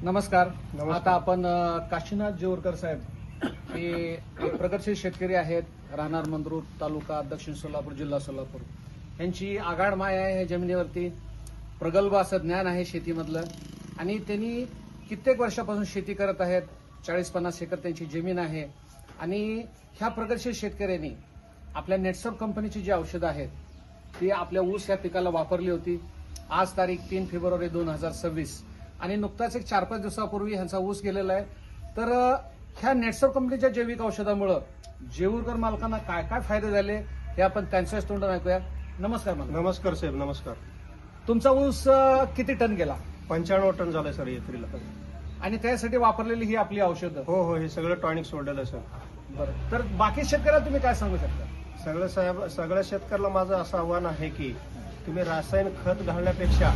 नमस्कार. आता आपण काशीनाथ जेवरकर साहेब हे एक प्रगतशील शेतकरी आहेत, राहणार मंद्रुर, तालुका दक्षिण सोलापूर, जिल्हा सोलापूर. यांची आगाड माय आहे या जमिनीवरती, प्रगल्भ असं ज्ञान आहे शेतीमधलं आणि त्यांनी कित्येक वर्षापासून शेती करत आहेत. 40-50 एकर त्यांची जमीन आहे आणि ह्या प्रगतशील शेतकऱ्यांनी आपल्या नेटसर्व कंपनीची जी औषधं आहेत ती आपल्या ऊस या पिकाला वापरली होती. आज तारीख 3 फेब्रुवारी 2026 आणि नुकताच एक 4-5 दिवसापूर्वी ह्यांचा ऊस गेलेला आहे. तर ह्या नेटसर्व कंपनीच्या जैविक औषधामुळे जेवूरकर मालकांना काय काय फायदे झाले हे आपण त्यांच्याच तोंडून ऐकूया. नमस्कार मालक. नमस्कार साहेब. नमस्कार. तुमचा ऊस किती टन गेला? 95 टन झालाय सर एकरीला. आणि त्यासाठी वापरलेली ही आपली औषधं? हो हो, हे सगळं टॉनिक सोडलेलं आहे सर. बरं, तर बाकी शेतकऱ्याला तुम्ही काय सांगू शकता? सगळ्या शेतकऱ्याला माझं असं आव्हान आहे की तुम्ही रासायनिक खत घालण्यापेक्षा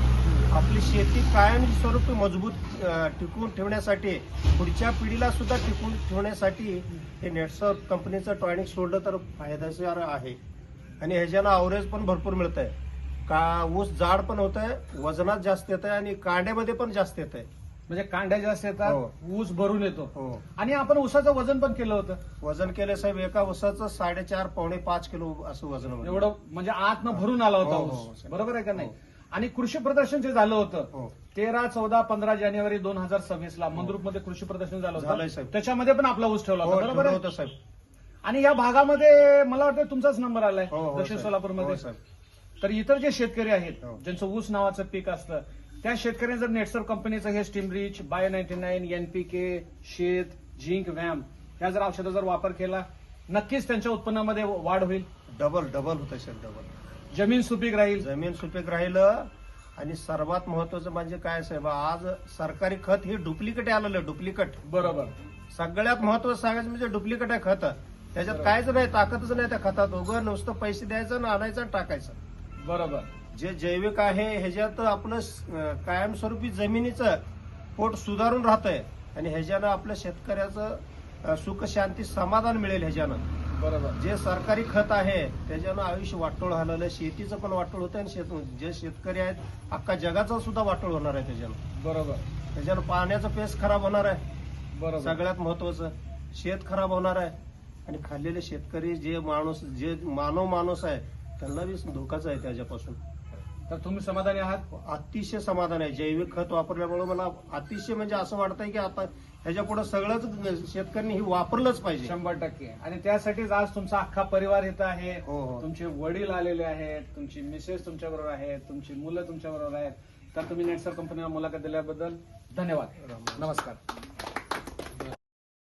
आपली शेती कायमस्वरूपी मजबूत टिकवून ठेवण्यासाठी, पुढच्या पिढीला सुद्धा टिकवून ठेवण्यासाठी हे नेटसर्व कंपनीचं टॉनिक सोडलं तर फायदेशीर आहे. आणि ह्याच्यानं अवरेज पण भरपूर मिळत आहे. का ऊस जाड पण होत आहे, वजनात जास्त येत आहे आणि कांड्यामध्ये पण जास्त येत आहे. म्हणजे कांड्या जास्त येतात, ऊस भरून येतो. हो. आणि आपण ऊसाचं वजन पण केलं होतं. वजन केलं साहेब, एका ऊसाचं 4.5-5 किलो असं वजन होतं. एवढं म्हणजे आतनं भरून आला होता हो, हो, ऊस. हो. बरोबर आहे का नाही? आणि कृषी प्रदर्शन जे झालं होतं हो. 13, 14, 15 जानेवारी 2026 ला मंद्रुपमध्ये कृषी प्रदर्शन झालं झालंय होतं. साहेब. त्याच्यामध्ये पण आपला ऊस ठेवला हो, होता. बरोबर ठेवलं आहे? होतं साहेब. आणि या भागामध्ये मला वाटतं तुमचाच नंबर आलाय हो, हो, दक्षिण साहेब. सोलापूरमध्ये. हो, साहेब. तर इतर जे शेतकरी आहेत हो. ज्यांचं ऊस नावाचं पीक असतं त्या शेतकऱ्यांनी जर नेटसर्व कंपनीचं हे स्टीमरिच, बायो 99, NPK, शेत, झिंक, व्याम या जर औषधं जर वापर केला नक्कीच त्यांच्या उत्पन्नामध्ये वाढ होईल. डबल होतं सर, डबल. जमीन सुपीक राहील. जमीन सुपीक राहिलं. आणि सर्वात महत्वाचं म्हणजे काय साहेब, आज सरकारी खत हे डुप्लिकेट आलेलं, डुप्लिकेट. बरोबर. सगळ्यात महत्वाचं सांगायचं म्हणजे डुप्लिकेट आहे खत. त्याच्यात कायच नाही, ताकदच नाही त्या खतात. उगं नुसतं पैसे द्यायचं ना, आणायचं आणि टाकायचं. बरोबर. जे जैविक आहे ह्याच्यात आपलं कायमस्वरूपी जमिनीचं पोट सुधारून राहतंय आणि ह्याच्यानं आपल्या शेतकऱ्याचं सुख, शांती, समाधान मिळेल ह्याच्यानं. बरोबर. जे सरकारी खत आहे त्याच्यानं आयुष्य वाटोळ झालेलं, शेतीचं पण वाटोळ होतं आणि जे शेतकरी आहेत अख्खा जगाचा सुद्धा वाटोळ होणार आहे त्याच्यानं. बरोबर. त्याच्यानं पाण्याचं पेस खराब होणार आहे. बरोबर. सगळ्यात महत्वाचं शेत खराब होणार आहे आणि खाल्लेले शेतकरी, जे माणूस आहे त्यांना बी धोकाच आहे त्याच्यापासून. तर तुम्ही समाधानी आहात? अतिशय समाधान आहे. जैविक खत वापरल्यामुळे मला अतिशय म्हणजे असं वाटतंय की आता ह्याच्या पुढे सगळंच शेतकऱ्यांनी हे वापरलंच पाहिजे. 100%. आणि त्यासाठीच आज तुमचा अख्खा परिवार इथं आहे. हो, हो. तुमचे वडील आलेले आहेत, तुमची मिसेस तुमच्या बरोबर आहेत, तुमची मुलं तुमच्या बरोबर आहेत. तर तुम्ही नेटसर्व कंपनीला मुलाखत दिल्याबद्दल धन्यवाद. नमस्कार.